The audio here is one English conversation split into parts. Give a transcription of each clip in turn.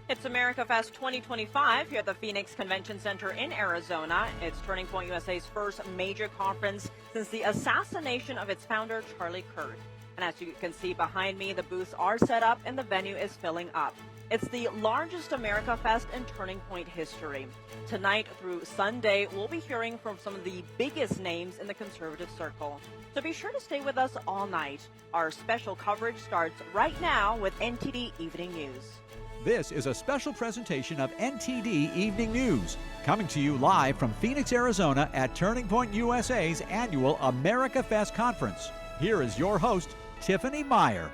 It's AmericaFest 2025 here at the Phoenix Convention Center in Arizona. It's Turning Point USA's first major conference since the assassination of its founder, Charlie Kirk. And as you can see behind me, the booths are set up and the venue is filling up. It's the largest AmericaFest in Turning Point history. Tonight through Sunday, we'll be hearing from some of the biggest names in the conservative circle. So be sure to stay with us all night. Our special coverage starts right now with NTD Evening News. This is a special presentation of NTD Evening News, coming to you live from Phoenix, Arizona at Turning Point USA's annual AmericaFest conference. Here is your host, Tiffany Meyer.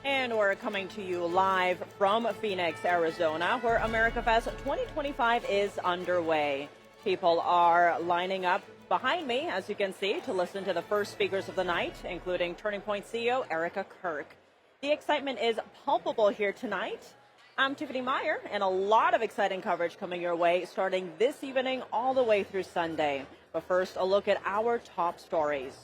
And we're coming to you live from Phoenix, Arizona, where AmericaFest 2025 is underway. People are lining up behind me, as you can see, to listen to the first speakers of the night, including Turning Point CEO Erica Kirk. The excitement is palpable here tonight. I'm Tiffany Meyer, and a lot of exciting coverage coming your way, starting this evening all the way through Sunday. But first, a look at our top stories.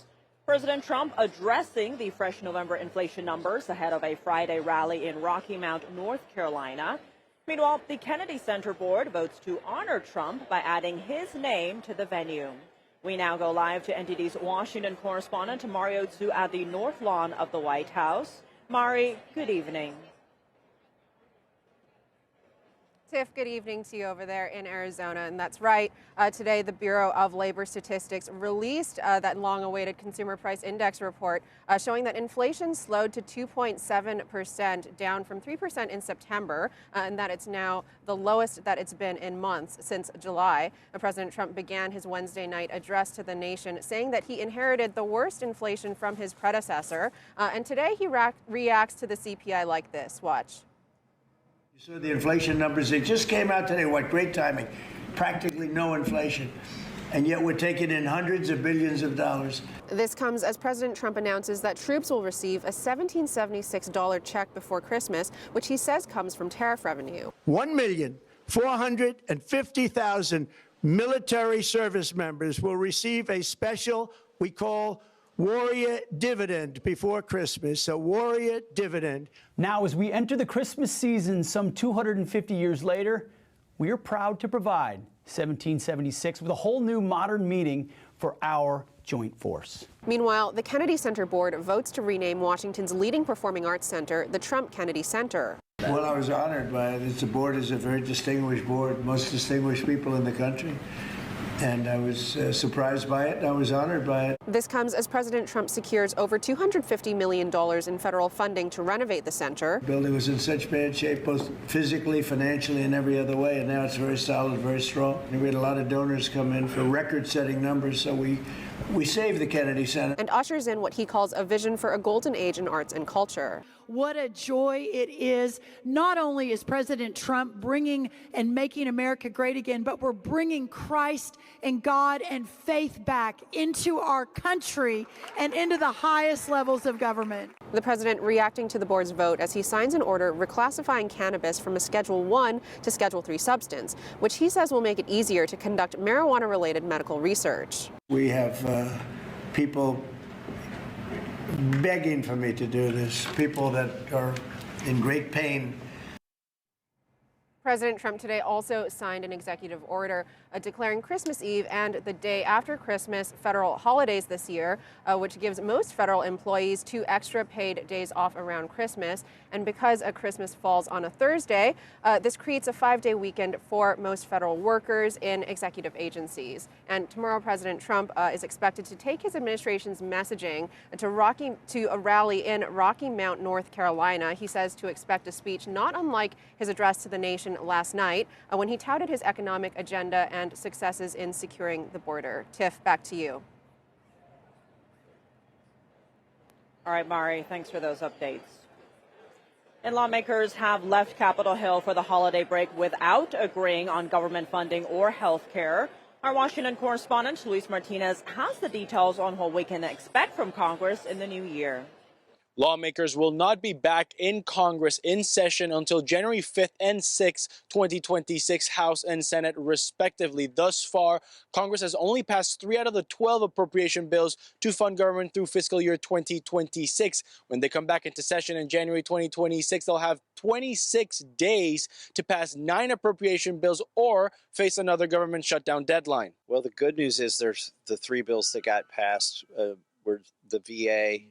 President Trump addressing the fresh November inflation numbers ahead of a Friday rally in Rocky Mount, North Carolina. Meanwhile, the Kennedy Center Board votes to honor Trump by adding his name to the venue. We now go live to NTD's Washington correspondent Mario Tzu at the North Lawn of the White House. Mari, good evening. Tiff, good evening to you over there in Arizona. And that's right. Today, the Bureau of Labor Statistics released that long-awaited Consumer Price Index report showing that inflation slowed to 2.7%, down from 3% in September, and that it's now the lowest that it's been in months since July. President Trump began his Wednesday night address to the nation saying that he inherited the worst inflation from his predecessor. And today, he reacts to the CPI like this. Watch. You saw the inflation numbers. They just came out today. What great timing. Practically no inflation. And yet we're taking in hundreds of billions of dollars. This comes as President Trump announces that troops will receive a $1,776 check before Christmas, which he says comes from tariff revenue. 1,450,000 military service members will receive a special, we call warrior dividend before Christmas, a warrior dividend. Now, as we enter the Christmas season some 250 years later, we are proud to provide 1776 with a whole new modern meaning for our joint force. Meanwhile, the Kennedy Center Board votes to rename Washington's leading performing arts center the Trump Kennedy Center. Well, I was honored by it. The board is a very distinguished board, most distinguished people in the country. And I was surprised by it. I was honored by it. This comes as President Trump secures over $250 million in federal funding to renovate the center. The building was in such bad shape, both physically, financially, and every other way. And now it's very solid, very strong. And we had a lot of donors come in for record-setting numbers. So we saved the Kennedy Center. And ushers in what he calls a vision for a golden age in arts and culture. What a joy it is. Not only is President Trump bringing and making America great again, but we're bringing Christ and God and faith back into our country and into the highest levels of government. The president reacting to the board's vote as he signs an order reclassifying cannabis from a Schedule I to Schedule III substance, which he says will make it easier to conduct marijuana-related medical research. We have people begging for me to do this, people that are in great pain. President Trump today also signed an executive order declaring Christmas Eve and the day after Christmas federal holidays this year, which gives most federal employees 2 extra paid days off around Christmas. And because Christmas falls on a Thursday, this creates a 5-day weekend for most federal workers in executive agencies. And tomorrow, President Trump is expected to take his administration's messaging to a rally in Rocky Mount, North Carolina. He says to expect a speech not unlike his address to the nation last night when he touted his economic agenda and successes in securing the border. Tiff, back to you. All right, Mari, thanks for those updates. And lawmakers have left Capitol Hill for the holiday break without agreeing on government funding or health care. Our Washington correspondent, Luis Martinez, has the details on what we can expect from Congress in the new year. Lawmakers will not be back in Congress in session until January 5th and 6th, 2026, House and Senate respectively. Thus far, Congress has only passed 3 out of the 12 appropriation bills to fund government through fiscal year 2026. When they come back into session in January 2026, they'll have 26 days to pass 9 appropriation bills or face another government shutdown deadline. Well, the good news is there's the 3 bills that got passed were the VA,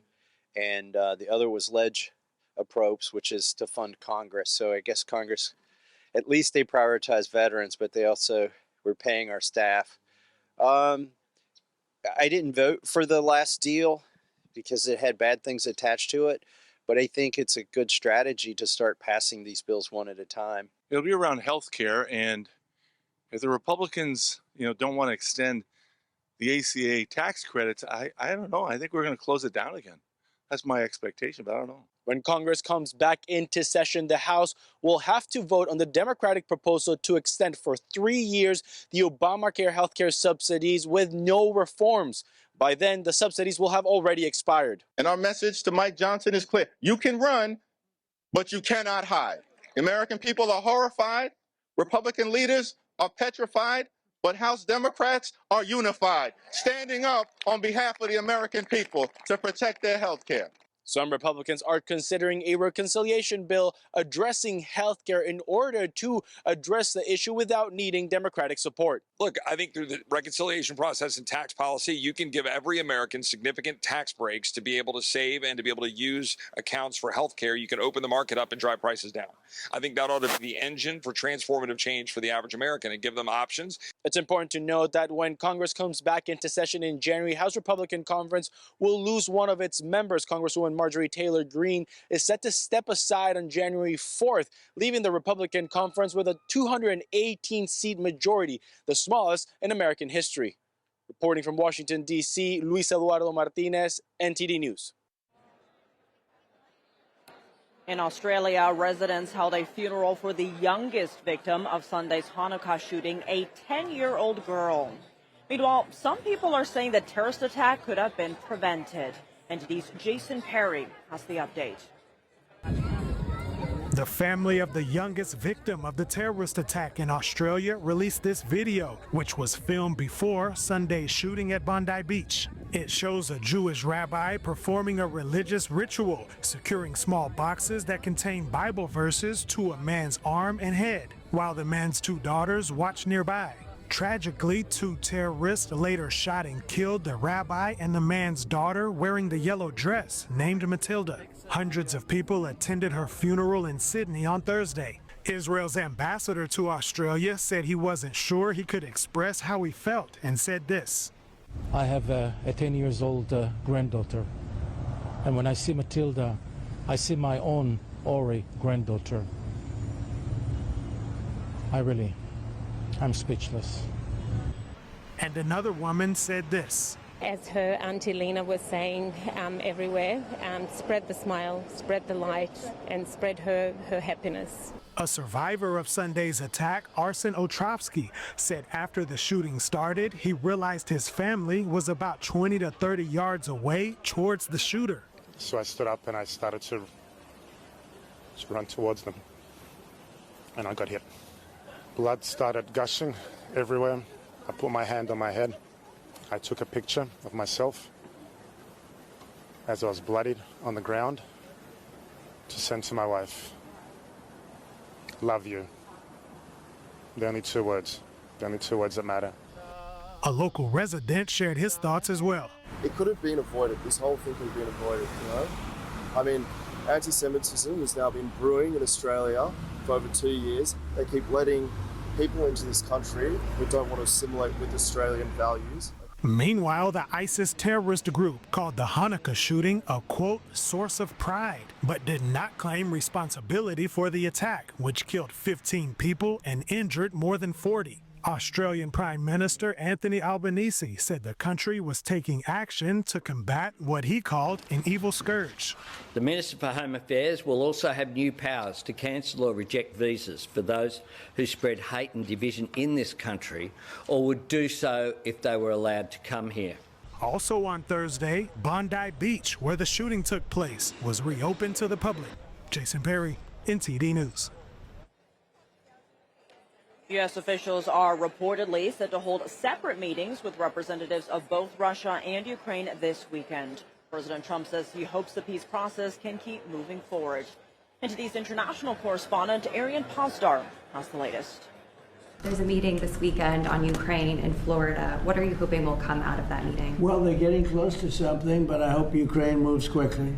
and the other was ledge appropes, which is to fund Congress. So I guess Congress, at least they prioritize veterans, but they also were paying our staff. I didn't vote for the last deal because it had bad things attached to it, but I think it's a good strategy to start passing these bills one at a time. It'll be around health care, and if the Republicans, don't want to extend the ACA tax credits, I don't know. I think we're going to close it down again. That's my expectation, but I don't know. When Congress comes back into session, the House will have to vote on the Democratic proposal to extend for 3 years the Obamacare healthcare subsidies with no reforms. By then, the subsidies will have already expired. And our message to Mike Johnson is clear. You can run, but you cannot hide. The American people are horrified. Republican leaders are petrified. But House Democrats are unified, standing up on behalf of the American people to protect their health care. Some Republicans are considering a reconciliation bill addressing health care in order to address the issue without needing Democratic support. Look, I think through the reconciliation process and tax policy, you can give every American significant tax breaks to be able to save and to be able to use accounts for health care. You can open the market up and drive prices down. I think that ought to be the engine for transformative change for the average American and give them options. It's important to note that when Congress comes back into session in January, House Republican Conference will lose one of its members. Congresswoman Marjorie Taylor Greene is set to step aside on January 4th, leaving the Republican Conference with a 218-seat majority, the smallest in American history. Reporting from Washington, D.C., Luis Eduardo Martinez, NTD News. In Australia, residents held a funeral for the youngest victim of Sunday's Hanukkah shooting, a 10-year-old girl. Meanwhile, some people are saying the terrorist attack could have been prevented. NTD's Jason Perry has the update. The family of the youngest victim of the terrorist attack in Australia released this video, which was filmed before Sunday's shooting at Bondi Beach. It shows a Jewish rabbi performing a religious ritual, securing small boxes that contain Bible verses to a man's arm and head, while the man's 2 daughters watch nearby. Tragically, 2 terrorists later shot and killed the rabbi and the man's daughter wearing the yellow dress named Matilda. Hundreds of people attended her funeral in Sydney on Thursday. Israel's ambassador to Australia said he wasn't sure he could express how he felt and said this. I have a 10-year-old granddaughter, and when I see Matilda, I see my own Ori granddaughter. I'm speechless. And another woman said this. As her Auntie Lena was saying everywhere, spread the smile, spread the light, and spread her happiness. A survivor of Sunday's attack, Arsen Otrovsky, said after the shooting started, he realized his family was about 20 to 30 yards away towards the shooter. So I stood up and I started to run towards them, and I got hit. Blood started gushing everywhere. I put my hand on my head. I took a picture of myself as I was bloodied on the ground to send to my wife. Love you. The only 2 words. The only 2 words that matter. A local resident shared his thoughts as well. It could have been avoided. This whole thing could have been avoided, I mean, anti-Semitism has now been brewing in Australia for over 2 years. They keep letting people into this country who don't want to assimilate with Australian values. Meanwhile, the ISIS terrorist group called the Hanukkah shooting a, quote, source of pride, but did not claim responsibility for the attack, which killed 15 people and injured more than 40. Australian Prime Minister Anthony Albanese said the country was taking action to combat what he called an evil scourge. The Minister for Home Affairs will also have new powers to cancel or reject visas for those who spread hate and division in this country or would do so if they were allowed to come here. Also on Thursday, Bondi Beach, where the shooting took place, was reopened to the public. Jason Perry, NTD News. U.S. officials are reportedly set to hold separate meetings with representatives of both Russia and Ukraine this weekend. President Trump says he hopes the peace process can keep moving forward. NTD's international correspondent, Arian Posdar, has the latest. There's a meeting this weekend on Ukraine in Florida. What are you hoping will come out of that meeting? Well, they're getting close to something, but I hope Ukraine moves quickly.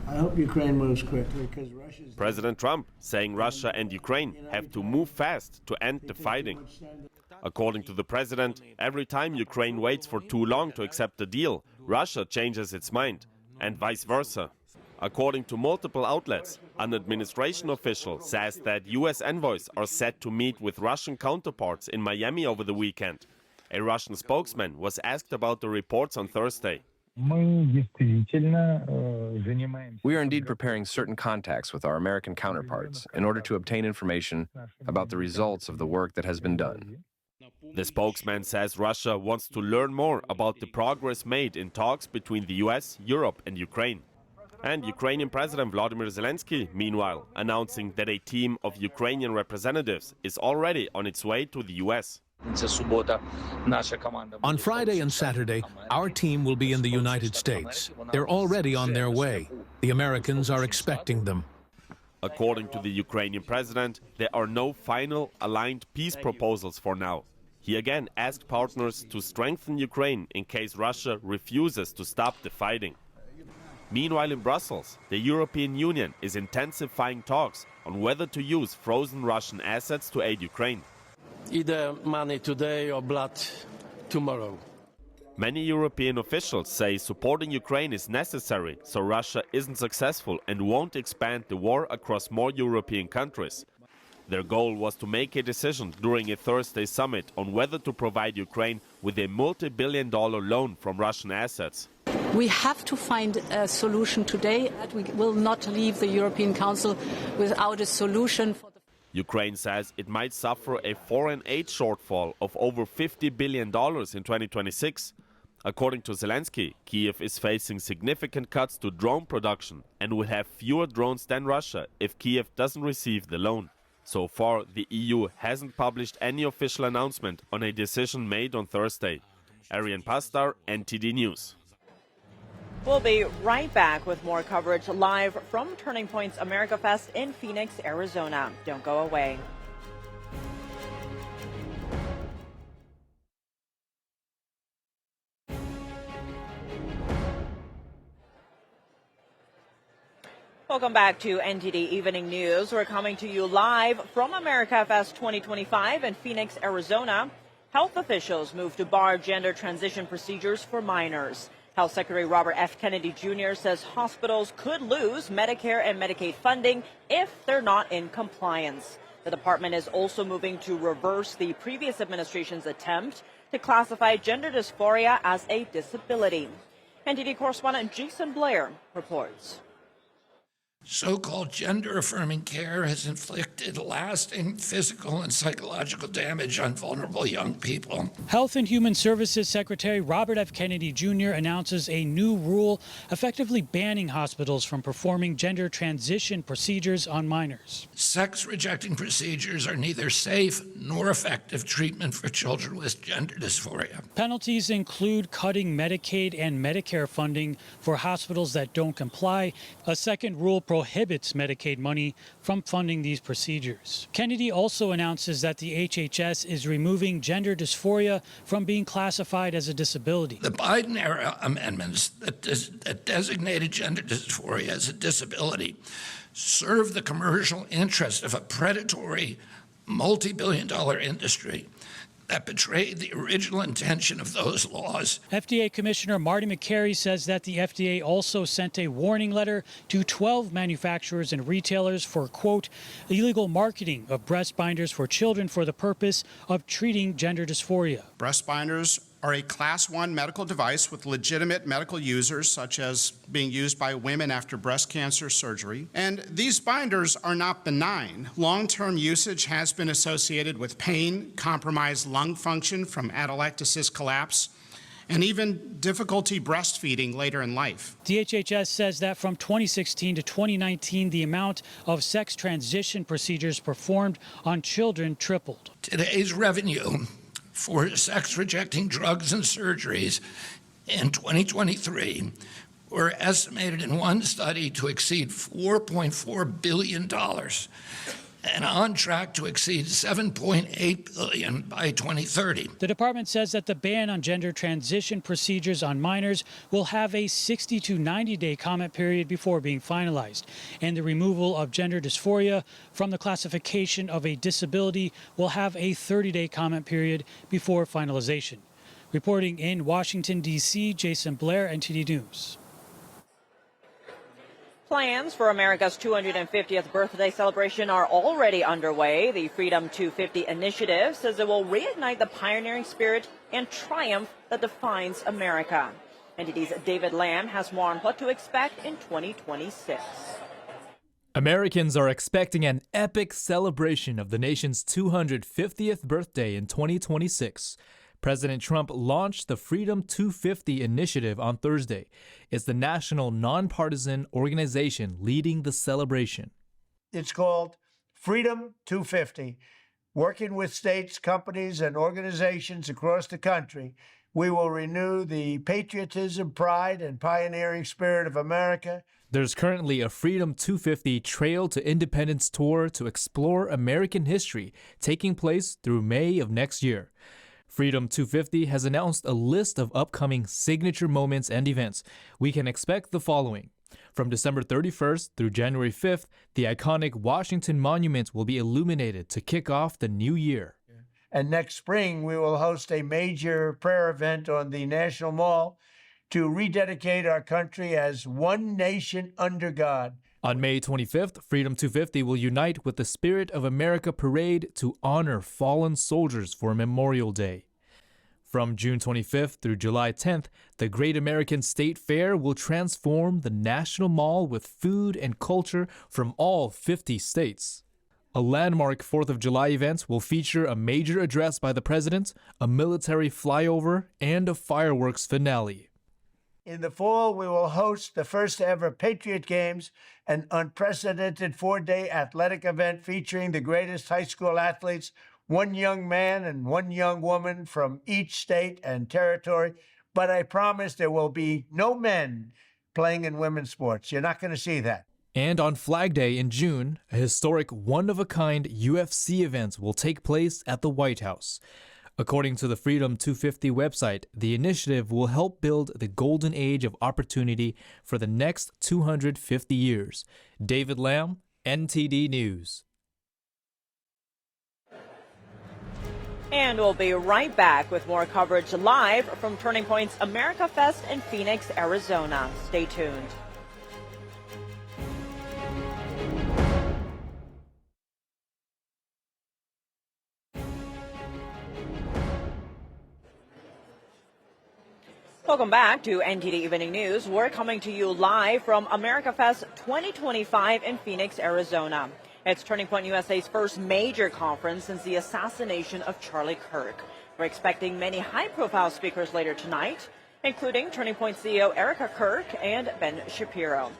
I hope Ukraine moves quickly because Russia's... President Trump saying Russia and Ukraine have to move fast to end the fighting. According to the president, every time Ukraine waits for too long to accept the deal, Russia changes its mind, and vice versa. According to multiple outlets, an administration official says that U.S. envoys are set to meet with Russian counterparts in Miami over the weekend. A Russian spokesman was asked about the reports on Thursday. We are indeed preparing certain contacts with our American counterparts in order to obtain information about the results of the work that has been done. The spokesman says Russia wants to learn more about the progress made in talks between the US, Europe and Ukraine. And Ukrainian President Vladimir Zelensky, meanwhile, announcing that a team of Ukrainian representatives is already on its way to the US. On Friday and Saturday, our team will be in the United States. They're already on their way. The Americans are expecting them. According to the Ukrainian president, there are no final aligned peace proposals for now. He again asked partners to strengthen Ukraine in case Russia refuses to stop the fighting. Meanwhile, in Brussels, the European Union is intensifying talks on whether to use frozen Russian assets to aid Ukraine. Either money today or blood tomorrow. Many European officials say supporting Ukraine is necessary so Russia isn't successful and won't expand the war across more European countries. Their goal was to make a decision during a Thursday summit on whether to provide Ukraine with a multi-billion-dollar loan from Russian assets. We have to find a solution today. We will not leave the European Council without a solution. Ukraine says it might suffer a foreign aid shortfall of over $50 billion in 2026. According to Zelensky, Kiev is facing significant cuts to drone production and will have fewer drones than Russia if Kiev doesn't receive the loan. So far, the EU hasn't published any official announcement on a decision made on Thursday. Arian Pastar, NTD News. We'll be right back with more coverage live from Turning Point's AmericaFest in Phoenix, Arizona. Don't go away. Welcome back to NTD Evening News. We're coming to you live from AmericaFest 2025 in Phoenix, Arizona. Health officials move to bar gender transition procedures for minors. Health Secretary Robert F. Kennedy Jr. says hospitals could lose Medicare and Medicaid funding if they're not in compliance. The department is also moving to reverse the previous administration's attempt to classify gender dysphoria as a disability. NTD correspondent Jason Blair reports. So-called gender-affirming care has inflicted lasting physical and psychological damage on vulnerable young people. Health and Human Services Secretary Robert F. Kennedy Jr. announces a new rule effectively banning hospitals from performing gender transition procedures on minors. Sex-rejecting procedures are neither safe nor effective treatment for children with gender dysphoria. Penalties include cutting Medicaid and Medicare funding for hospitals that don't comply. A second rule prohibits Medicaid money from funding these procedures. Kennedy also announces that the HHS is removing gender dysphoria from being classified as a disability. The Biden-era amendments that designated gender dysphoria as a disability serve the commercial interest of a predatory, multi-billion-dollar industry that betrayed the original intention of those laws. FDA Commissioner Marty McCary says that the FDA also sent a warning letter to 12 manufacturers and retailers for, quote, illegal marketing of breast binders for children for the purpose of treating gender dysphoria. Breast binders are a Class 1 medical device with legitimate medical users, such as being used by women after breast cancer surgery. And these binders are not benign. Long-term usage has been associated with pain, compromised lung function from atelectasis collapse, and even difficulty breastfeeding later in life. DHHS says that from 2016 to 2019, the amount of sex transition procedures performed on children tripled. Today's revenue for sex-rejecting drugs and surgeries in 2023 were estimated in one study to exceed $4.4 billion and on track to exceed $7.8 billion by 2030. The department says that the ban on gender transition procedures on minors will have a 60 to 90-day comment period before being finalized, and the removal of gender dysphoria from the classification of a disability will have a 30-day comment period before finalization. Reporting in Washington, D.C., Jason Blair, NTD News. Plans for America's 250th birthday celebration are already underway. The Freedom 250 initiative says it will reignite the pioneering spirit and triumph that defines America. NTD's David Lamb has more on what to expect in 2026. Americans are expecting an epic celebration of the nation's 250th birthday in 2026. President Trump launched the Freedom 250 initiative on Thursday. It's the national nonpartisan organization leading the celebration. It's called Freedom 250. Working with states, companies, and organizations across the country, we will renew the patriotism, pride, and pioneering spirit of America. There's currently a Freedom 250 Trail to Independence tour to explore American history taking place through May of next year. Freedom 250 has announced a list of upcoming signature moments and events. We can expect the following. From December 31st through January 5th, the iconic Washington Monument will be illuminated to kick off the new year. And next spring, we will host a major prayer event on the National Mall to rededicate our country as one nation under God. On May 25th, Freedom 250 will unite with the Spirit of America Parade to honor fallen soldiers for Memorial Day. From June 25th through July 10th, the Great American State Fair will transform the National Mall with food and culture from all 50 states. A landmark 4th of July event will feature a major address by the president, a military flyover, and a fireworks finale. In the fall, we will host the first ever Patriot Games, an unprecedented 4-day athletic event featuring the greatest high school athletes, one young man and one young woman from each state and territory. But I promise there will be no men playing in women's sports. You're not going to see that. And on Flag Day in June, a historic one-of-a-kind UFC event will take place at the White House. According to the Freedom 250 website, the initiative will help build the golden age of opportunity for the next 250 years. David Lamb, NTD News. And we'll be right back with more coverage live from Turning Point's AmericaFest in Phoenix, Arizona. Stay tuned. Welcome back to NTD Evening News. We're coming to you live from AmericaFest 2025 in Phoenix, Arizona. It's Turning Point USA's first major conference since the assassination of Charlie Kirk. We're expecting many high-profile speakers later tonight, including Turning Point CEO Erica Kirk and Ben Shapiro.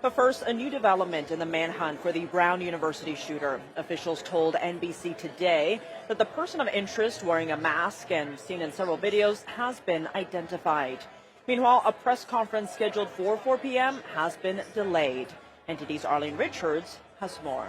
But first, a new development in the manhunt for the Brown University shooter. Officials told NBC today that the person of interest wearing a mask and seen in several videos has been identified. Meanwhile, a press conference scheduled for 4 p.m. has been delayed. NTD's Arlene Richards has more.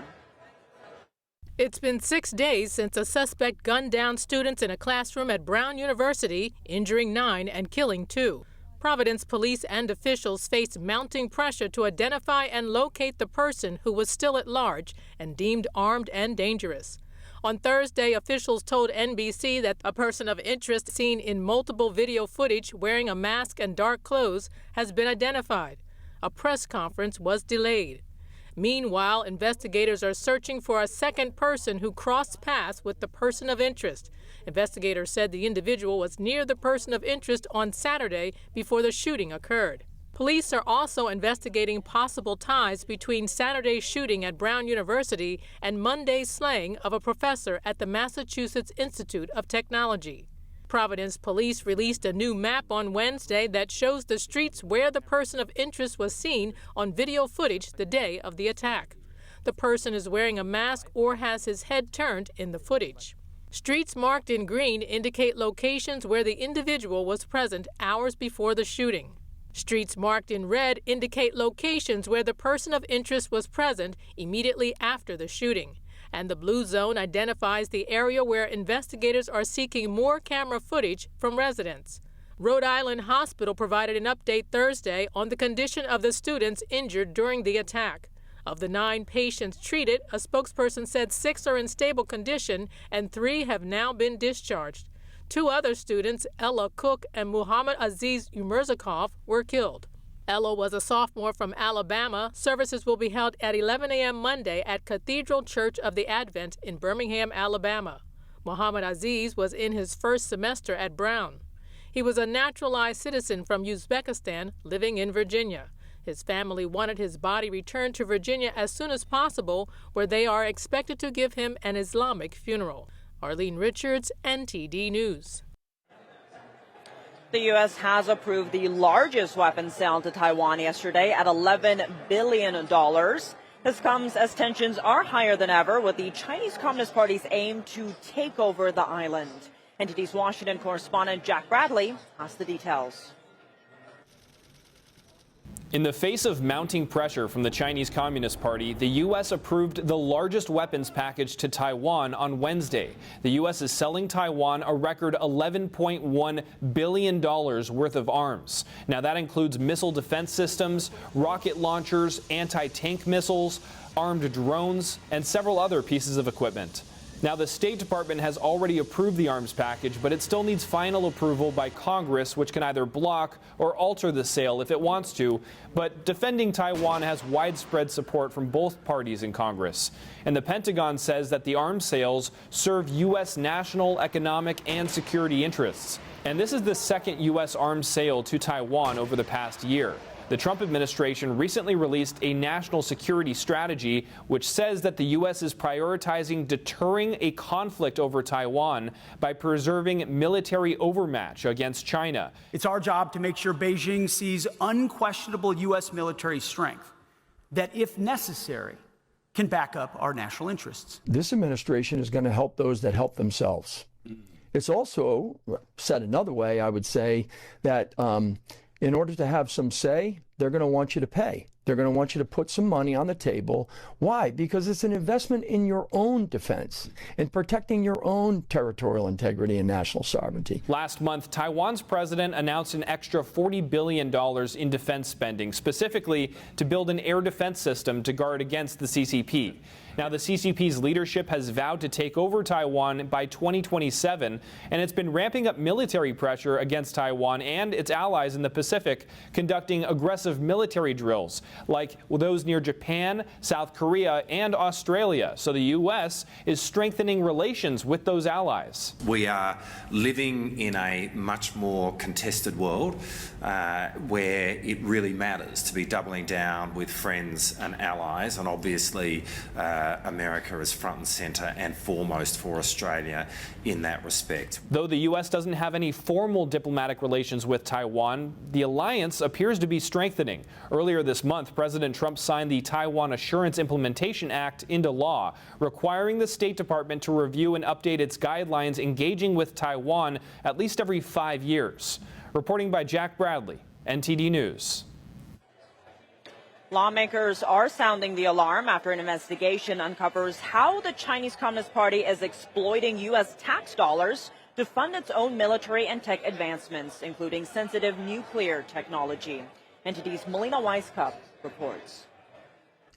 It's been 6 days since a suspect gunned down students in a classroom at Brown University, injuring 9 and killing 2. Providence police and officials face mounting pressure to identify and locate the person who was still at large and deemed armed and dangerous. On Thursday, officials told NBC that a person of interest seen in multiple video footage wearing a mask and dark clothes has been identified. A press conference was delayed. Meanwhile, investigators are searching for a second person who crossed paths with the person of interest. Investigators said the individual was near the person of interest on Saturday before the shooting occurred. Police are also investigating possible ties between Saturday's shooting at Brown University and Monday's slaying of a professor at the Massachusetts Institute of Technology. Providence police released a new map on Wednesday that shows the streets where the person of interest was seen on video footage the day of the attack. The person is wearing a mask or has his head turned in the footage. Streets marked in green indicate locations where the individual was present hours before the shooting. Streets marked in red indicate locations where the person of interest was present immediately after the shooting. And the blue zone identifies the area where investigators are seeking more camera footage from residents. Rhode Island Hospital provided an update Thursday on the condition of the students injured during the attack. Of the 9 patients treated, a spokesperson said 6 are in stable condition and 3 have now been discharged. 2 other students, Ella Cook and Muhammad Aziz Umerzakov, were killed. Ella was a sophomore from Alabama. Services will be held at 11 a.m. Monday at Cathedral Church of the Advent in Birmingham, Alabama. Muhammad Aziz was in his first semester at Brown. He was a naturalized citizen from Uzbekistan living in Virginia. His family wanted his body returned to Virginia as soon as possible, where they are expected to give him an Islamic funeral. Arlene Richards, NTD News. The U.S. has approved the largest weapons sale to Taiwan yesterday at $11 billion. This comes as tensions are higher than ever with the Chinese Communist Party's aim to take over the island. NTD's Washington correspondent Jack Bradley has the details. In the face of mounting pressure from the Chinese Communist Party, the U.S. approved the largest weapons package to Taiwan on Wednesday. The U.S. is selling Taiwan a record $11.1 billion worth of arms. Now, that includes missile defense systems, rocket launchers, anti-tank missiles, armed drones, and several other pieces of equipment. Now, the State Department has already approved the arms package, but it still needs final approval by Congress, which can either block or alter the sale if it wants to. But defending Taiwan has widespread support from both parties in Congress. And the Pentagon says that the arms sales serve U.S. national, economic, and security interests. And this is the second U.S. arms sale to Taiwan over the past year. The Trump administration recently released a national security strategy which says that the U.S. is prioritizing deterring a conflict over Taiwan by preserving military overmatch against China. It's our job to make sure Beijing sees unquestionable U.S. military strength that, if necessary, can back up our national interests. This administration is going to help those that help themselves. It's also, said another way, I would say that in order to have some say, they're going to want you to pay. They're going to want you to put some money on the table. Why? Because it's an investment in your own defense, in protecting your own territorial integrity and national sovereignty. Last month, Taiwan's president announced an extra $40 billion in defense spending, specifically to build an air defense system to guard against the CCP. Now, the CCP's leadership has vowed to take over Taiwan by 2027, and it's been ramping up military pressure against Taiwan and its allies in the Pacific, conducting aggressive military drills, like those near Japan, South Korea, and Australia. So the U.S. is strengthening relations with those allies. We are living in a much more contested world where it really matters to be doubling down with friends and allies, and obviously America is front and centre and foremost for Australia in that respect. Though the U.S. doesn't have any formal diplomatic relations with Taiwan, the alliance appears to be strengthening. Earlier this month, President Trump signed the Taiwan Assurance Implementation Act into law, requiring the State Department to review and update its guidelines engaging with Taiwan at least every 5 years. Reporting by Jack Bradley, NTD News. Lawmakers are sounding the alarm after an investigation uncovers how the Chinese Communist Party is exploiting U.S. tax dollars to fund its own military and tech advancements, including sensitive nuclear technology. NTD's Melina Weisskopf reports.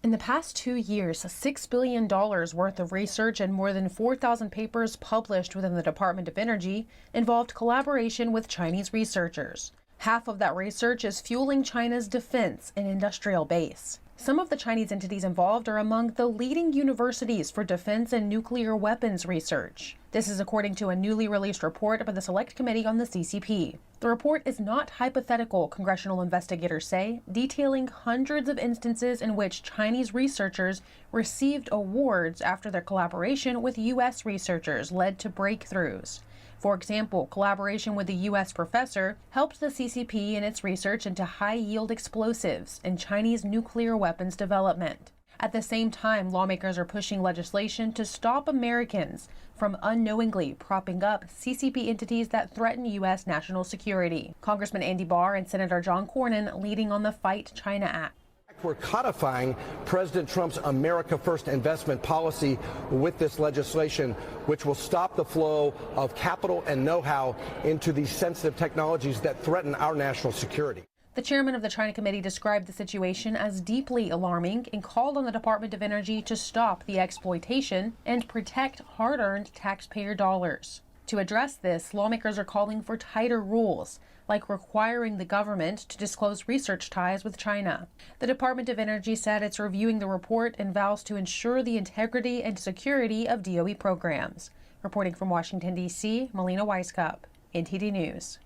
In the past 2 years, $6 billion worth of research and more than 4,000 papers published within the Department of Energy involved collaboration with Chinese researchers. Half of that research is fueling China's defense and industrial base. Some of the Chinese entities involved are among the leading universities for defense and nuclear weapons research. This is according to a newly released report by the Select Committee on the CCP. The report is not hypothetical, congressional investigators say, detailing hundreds of instances in which Chinese researchers received awards after their collaboration with U.S. researchers led to breakthroughs. For example, collaboration with a U.S. professor helped the CCP in its research into high-yield explosives and Chinese nuclear weapons development. At the same time, lawmakers are pushing legislation to stop Americans from unknowingly propping up CCP entities that threaten U.S. national security. Congressman Andy Barr and Senator John Cornyn leading on the Fight China Act. We're codifying President Trump's America First investment policy with this legislation, which will stop the flow of capital and know-how into these sensitive technologies that threaten our national security. The chairman of the China Committee described the situation as deeply alarming and called on the Department of Energy to stop the exploitation and protect hard-earned taxpayer dollars. To address this, lawmakers are calling for tighter rules, like requiring the government to disclose research ties with China. The Department of Energy said it's reviewing the report and vows to ensure the integrity and security of DOE programs. Reporting from Washington, D.C., Melina Weisskopf, NTD News.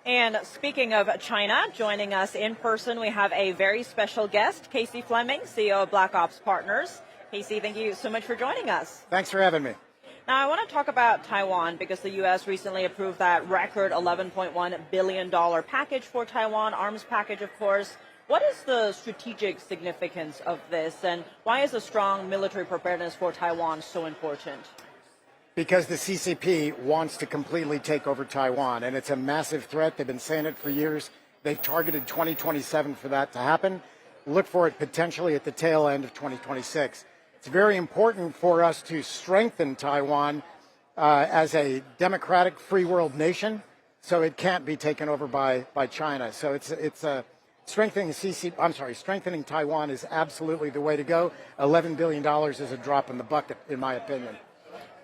And speaking of China, joining us in person, we have a very special guest, Casey Fleming, CEO of Black Ops Partners. Casey, thank you so much for joining us. Thanks for having me. Now, I want to talk about Taiwan because the U.S. recently approved that record $11.1 billion package for Taiwan, arms package, of course. What is the strategic significance of this, and why is a strong military preparedness for Taiwan so important? Because the CCP wants to completely take over Taiwan, and it's a massive threat. They've been saying it for years. They've targeted 2027 for that to happen. Look for it potentially at the tail end of 2026. It's very important for us to strengthen Taiwan as a democratic free world nation, so it can't be taken over by China. So it's strengthening Taiwan is absolutely the way to go. $11 billion is a drop in the bucket, in my opinion.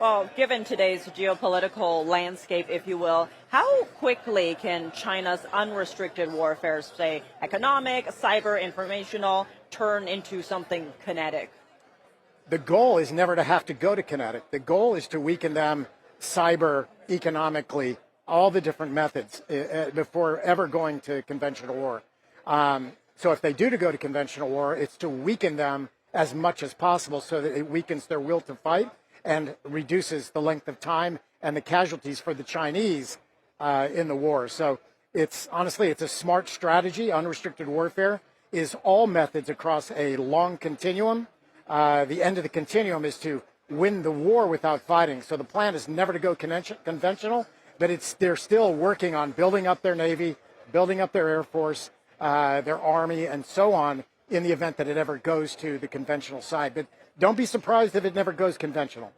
Well, given today's geopolitical landscape, if you will, how quickly can China's unrestricted warfare, say economic, cyber, informational, turn into something kinetic? The goal is never to have to go to kinetic. The goal is to weaken them cyber, economically, all the different methods before ever going to conventional war. So if they do to go to conventional war, it's to weaken them as much as possible so that it weakens their will to fight and reduces the length of time and the casualties for the Chinese in the war. So it's a smart strategy. Unrestricted warfare is all methods across a long continuum. The end of the continuum is to win the war without fighting. So the plan is never to go conventional, but they're still working on building up their Navy, building up their Air Force, their Army, and so on in the event that it ever goes to the conventional side. But don't be surprised if it never goes conventional.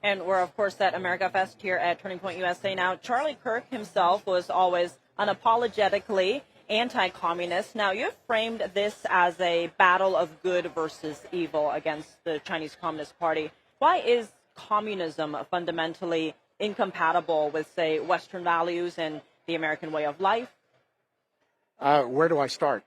And we're, of course, at AmericaFest here at Turning Point USA. Now, Charlie Kirk himself was always unapologetically anti-communist. Now, you've framed this as a battle of good versus evil against the Chinese Communist Party. Why is communism fundamentally incompatible with, say, Western values and the American way of life? Where do I start?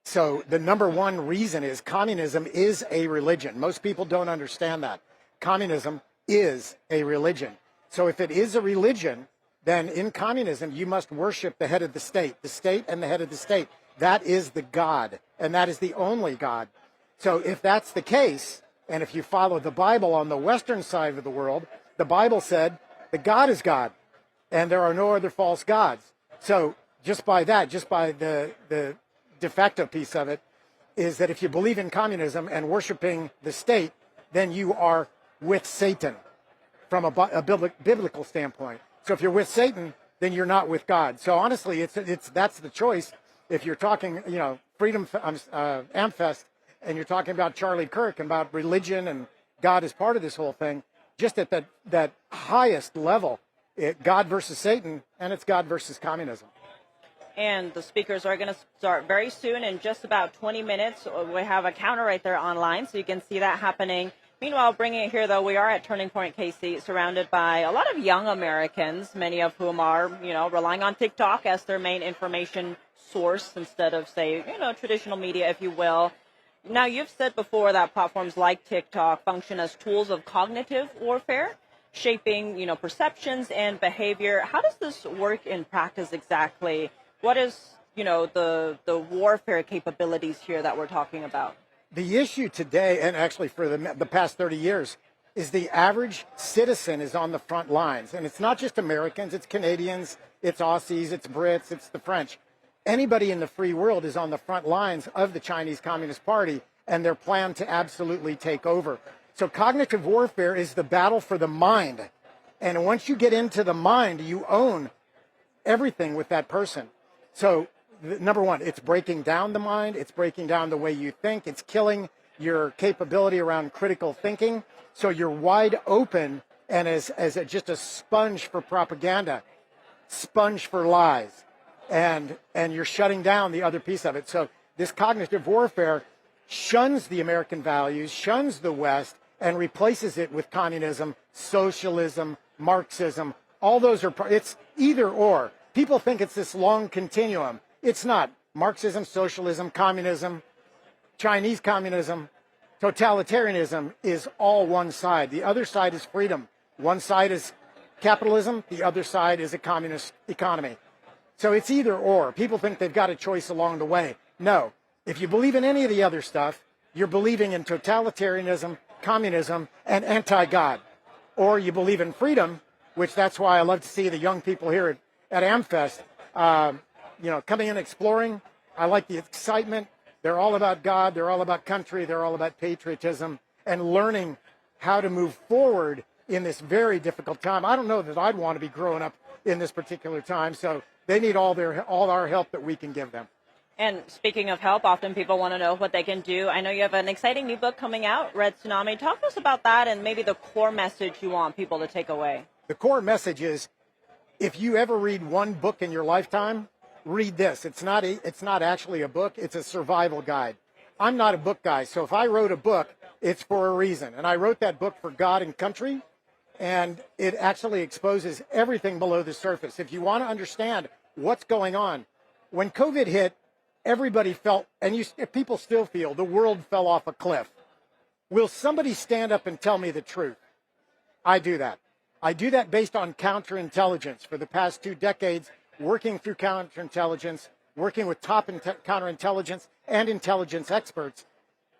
So the number one reason is communism is a religion. Most people don't understand that. Communism is a religion. So if it is a religion, then in communism, you must worship the head of the state and the head of the state. That is the God, and that is the only God. So if that's the case, and if you follow the Bible on the Western side of the world, the Bible said that God is God, and there are no other false gods. So just by that, just by the de facto piece of it, is that if you believe in communism and worshiping the state, then you are with Satan from a biblical standpoint. So if you're with Satan, then you're not with God. So honestly, that's the choice. If you're talking, freedom, AmFest, and you're talking about Charlie Kirk and about religion and God is part of this whole thing, just at that highest level, God versus Satan, and it's God versus communism. And the speakers are going to start very soon in just about 20 minutes. We have a counter right there online, so you can see that happening. Meanwhile, bringing it here, though, we are at Turning Point KC, surrounded by a lot of young Americans, many of whom are, relying on TikTok as their main information source instead of, say, traditional media, if you will. Now, you've said before that platforms like TikTok function as tools of cognitive warfare, shaping, perceptions and behavior. How does this work in practice exactly? What is, the warfare capabilities here that we're talking about? The issue today, and actually for the past 30 years, is the average citizen is on the front lines. And it's not just Americans, it's Canadians, it's Aussies, it's Brits, it's the French. Anybody in the free world is on the front lines of the Chinese Communist Party and their plan to absolutely take over. So cognitive warfare is the battle for the mind. And once you get into the mind, you own everything with that person. So number one, it's breaking down the mind. It's breaking down the way you think. It's killing your capability around critical thinking. So you're wide open and just a sponge for propaganda, sponge for lies. And you're shutting down the other piece of it. So this cognitive warfare shuns the American values, shuns the West, and replaces it with communism, socialism, Marxism. All those are, it's either or. People think it's this long continuum. It's not. Marxism, socialism, communism, Chinese communism, totalitarianism is all one side. The other side is freedom. One side is capitalism. The other side is a communist economy. So it's either or. People think they've got a choice along the way. No. If you believe in any of the other stuff, you're believing in totalitarianism, communism, and anti-God. Or you believe in freedom, which that's why I love to see the young people here at AmFest, coming in exploring. I like the excitement. They're all about God. They're all about country. They're all about patriotism and learning how to move forward in this very difficult time. I don't know that I'd want to be growing up in this particular time. So they need all our help that we can give them. And speaking of help, often people want to know what they can do. I know you have an exciting new book coming out, Red Tsunami. Talk to us about that and maybe the core message you want people to take away. The core message is, if you ever read one book in your lifetime, read this. It's not actually a book. It's a survival guide. I'm not a book guy, so if I wrote a book, it's for a reason. And I wrote that book for God and country, and it actually exposes everything below the surface. If you want to understand what's going on, when COVID hit, everybody felt, and people still feel, the world fell off a cliff. Will somebody stand up and tell me the truth? I do that. I do that based on counterintelligence. For the past 2 decades, working through counterintelligence, working with top counterintelligence and intelligence experts,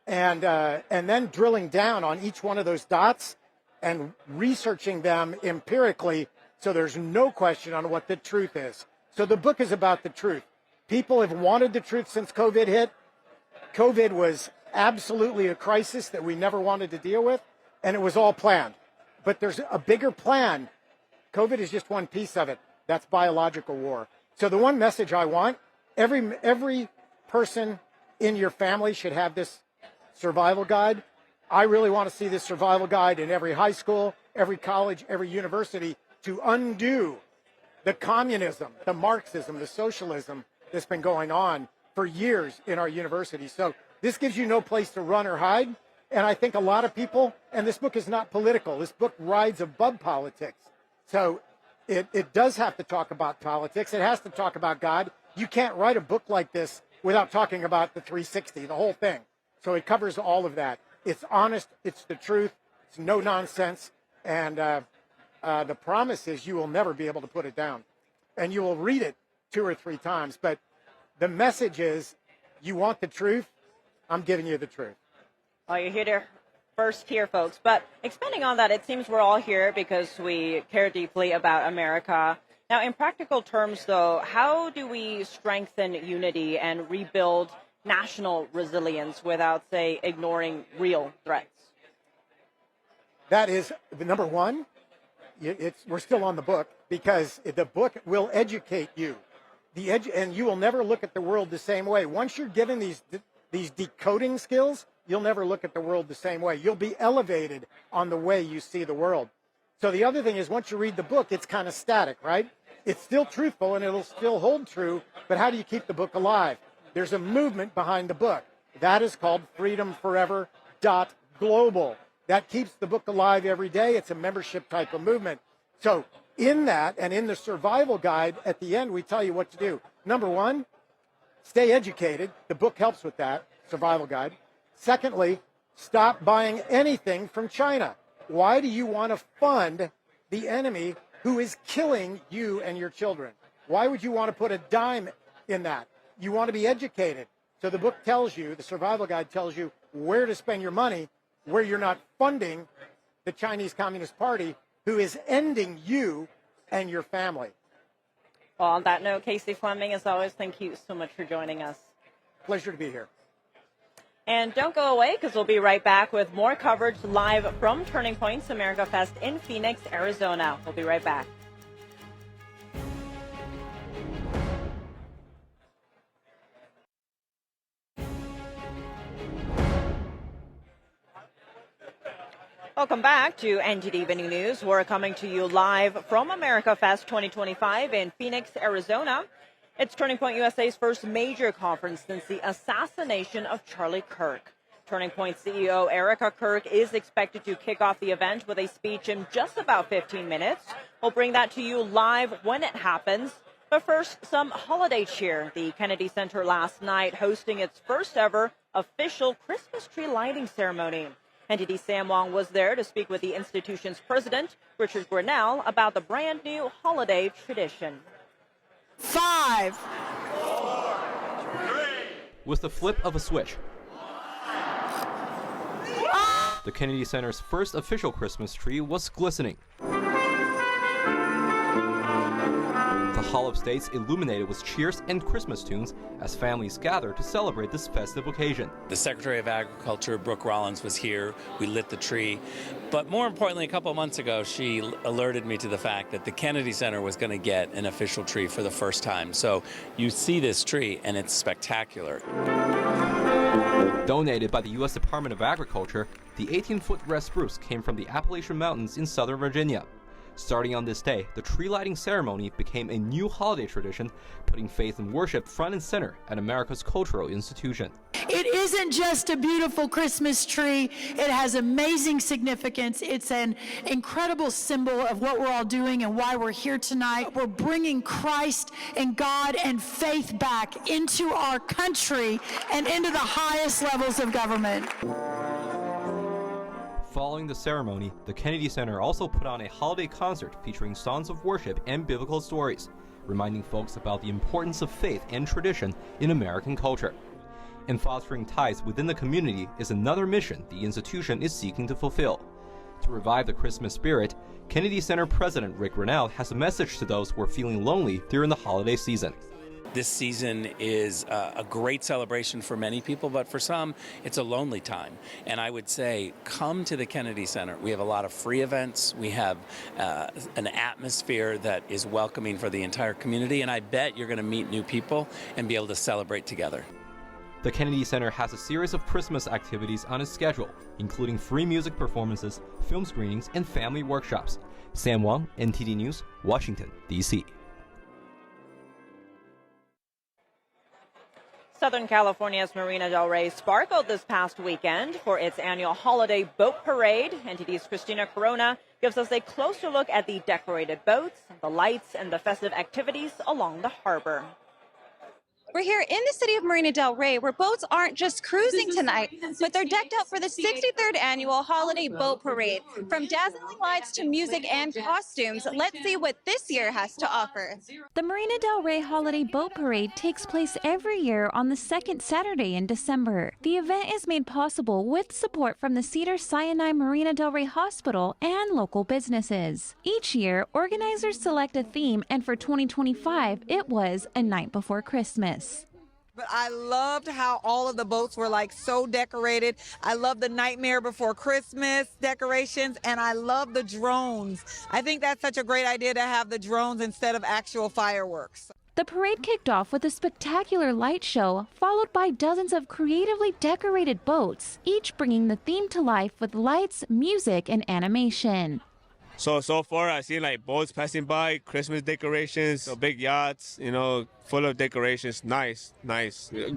and then drilling down on each one of those dots and researching them empirically so there's no question on what the truth is. So the book is about the truth. People have wanted the truth since COVID hit. COVID was absolutely a crisis that we never wanted to deal with, and it was all planned. But there's a bigger plan. COVID is just one piece of it. That's biological war. So the one message I want, every person in your family should have this survival guide. I really want to see this survival guide in every high school, every college, every university to undo the communism, the Marxism, the socialism that's been going on for years in our universities. So this gives you no place to run or hide. And I think a lot of people, and this book is not political, this book rides above politics. So it does have to talk about politics. It has to talk about God. You can't write a book like this without talking about the 360, the whole thing. So it covers all of that. It's honest. It's the truth. It's no nonsense. And the promise is you will never be able to put it down. And you will read it 2 or 3 times. But the message is, you want the truth? I'm giving you the truth. Oh, you're here to first here, folks. But expanding on that, it seems we're all here because we care deeply about America. Now, in practical terms, though, how do we strengthen unity and rebuild national resilience without, say, ignoring real threats? That is the number one. We're still on the book because the book will educate you. And you will never look at the world the same way. Once you're given these decoding skills, you'll never look at the world the same way. You'll be elevated on the way you see the world. So the other thing is, once you read the book, it's kind of static, right? It's still truthful and it'll still hold true, but how do you keep the book alive? There's a movement behind the book. That is called freedomforever.global. That keeps the book alive every day. It's a membership type of movement. So in that and in the survival guide, at the end, we tell you what to do. Number one, stay educated. The book helps with that, survival guide. Secondly, stop buying anything from China. Why do you want to fund the enemy who is killing you and your children? Why would you want to put a dime in that? You want to be educated. So the book tells you, the survival guide tells you where to spend your money, where you're not funding the Chinese Communist Party, who is ending you and your family. Well, on that note, Casey Fleming, as always, thank you so much for joining us. Pleasure to be here. And don't go away, because we'll be right back with more coverage live from Turning Point's AmericaFest in Phoenix, Arizona. We'll be right back. Welcome back to NTD Evening News. We're coming to you live from AmericaFest 2025 in Phoenix, Arizona. It's Turning Point USA's first major conference since the assassination of Charlie Kirk. Turning Point CEO Erica Kirk is expected to kick off the event with a speech in just about 15 minutes. We'll bring that to you live when it happens. But first, some holiday cheer. The Kennedy Center last night hosting its first ever official Christmas tree lighting ceremony. NTD Sam Wong was there to speak with the institution's president, Richard Grinnell, about the brand new holiday tradition. 5, 4, 3. With the flip of a switch, the Kennedy Center's first official Christmas tree was glistening. The Hall of States illuminated with cheers and Christmas tunes as families gathered to celebrate this festive occasion. The Secretary of Agriculture, Brooke Rollins, was here. We lit the tree. But more importantly, a couple of months ago, she alerted me to the fact that the Kennedy Center was going to get an official tree for the first time. So you see this tree, and it's spectacular. Donated by the U.S. Department of Agriculture, the 18-foot red spruce came from the Appalachian Mountains in Southern Virginia. Starting on this day, the tree lighting ceremony became a new holiday tradition, putting faith and worship front and center at America's cultural institution. It isn't just a beautiful Christmas tree. It has amazing significance. It's an incredible symbol of what we're all doing and why we're here tonight. We're bringing Christ and God and faith back into our country and into the highest levels of government. Following the ceremony, the Kennedy Center also put on a holiday concert featuring songs of worship and biblical stories, reminding folks about the importance of faith and tradition in American culture. And fostering ties within the community is another mission the institution is seeking to fulfill. To revive the Christmas spirit, Kennedy Center President Rick Grinnell has a message to those who are feeling lonely during the holiday season. This season is a great celebration for many people, but for some, it's a lonely time. And I would say, come to the Kennedy Center. We have a lot of free events. We have an atmosphere that is welcoming for the entire community, and I bet you're going to meet new people and be able to celebrate together. The Kennedy Center has a series of Christmas activities on its schedule, including free music performances, film screenings, and family workshops. Sam Wong, NTD News, Washington, D.C. Southern California's Marina del Rey sparkled this past weekend for its annual holiday boat parade. NTD's Christina Corona gives us a closer look at the decorated boats, the lights, and the festive activities along the harbor. We're here in the city of Marina del Rey, where boats aren't just cruising tonight, but they're decked out for the 63rd annual holiday boat parade. From dazzling lights to music and costumes, let's see what this year has to offer. The Marina del Rey Holiday Boat Parade takes place every year on the second Saturday in December. The event is made possible with support from the Cedars-Sinai Marina del Rey Hospital and local businesses. Each year, organizers select a theme, and for 2025, it was A Night Before Christmas. But I loved how all of the boats were like so decorated. I love the Nightmare Before Christmas decorations, and I love the drones. I think that's such a great idea to have the drones instead of actual fireworks. The parade kicked off with a spectacular light show, followed by dozens of creatively decorated boats, each bringing the theme to life with lights, music, and animation. So far I've seen like boats passing by, Christmas decorations, big yachts, full of decorations. Nice.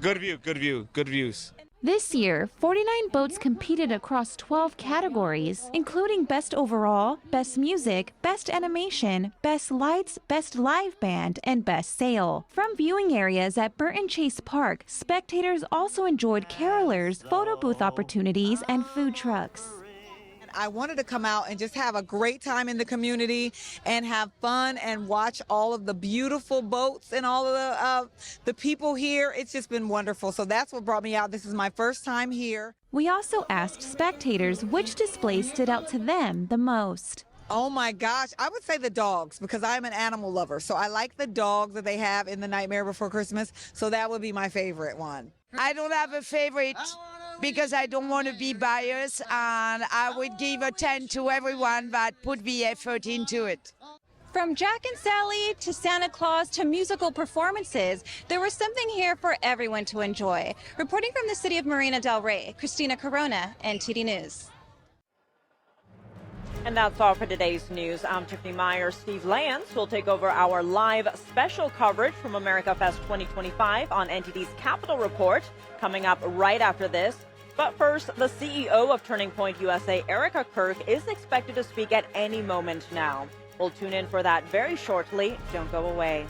Good views. This year, 49 boats competed across 12 categories, including Best Overall, Best Music, Best Animation, Best Lights, Best Live Band, and Best Sail. From viewing areas at Burton Chase Park, spectators also enjoyed carolers, photo booth opportunities, and food trucks. I wanted to come out and just have a great time in the community and have fun and watch all of the beautiful boats and all of the people here. It's just been wonderful. So that's what brought me out. This is my first time here. We also asked spectators which display stood out to them the most. Oh my gosh, I would say the dogs because I'm an animal lover. So I like the dogs that they have in The Nightmare Before Christmas. So that would be my favorite one. I don't have a favorite because I don't want to be biased, and I would give a 10 to everyone that put the effort into it. From Jack and Sally to Santa Claus to musical performances, there was something here for everyone to enjoy. Reporting from the city of Marina del Rey, Christina Corona, NTD News. And that's all for today's news. I'm Tiffany Meyer. Steve Lance will take over our live special coverage from AmericaFest 2025 on NTD's Capital Report coming up right after this. But first, the CEO of Turning Point USA, Charlie Kirk, is expected to speak at any moment now. We'll tune in for that very shortly. Don't go away.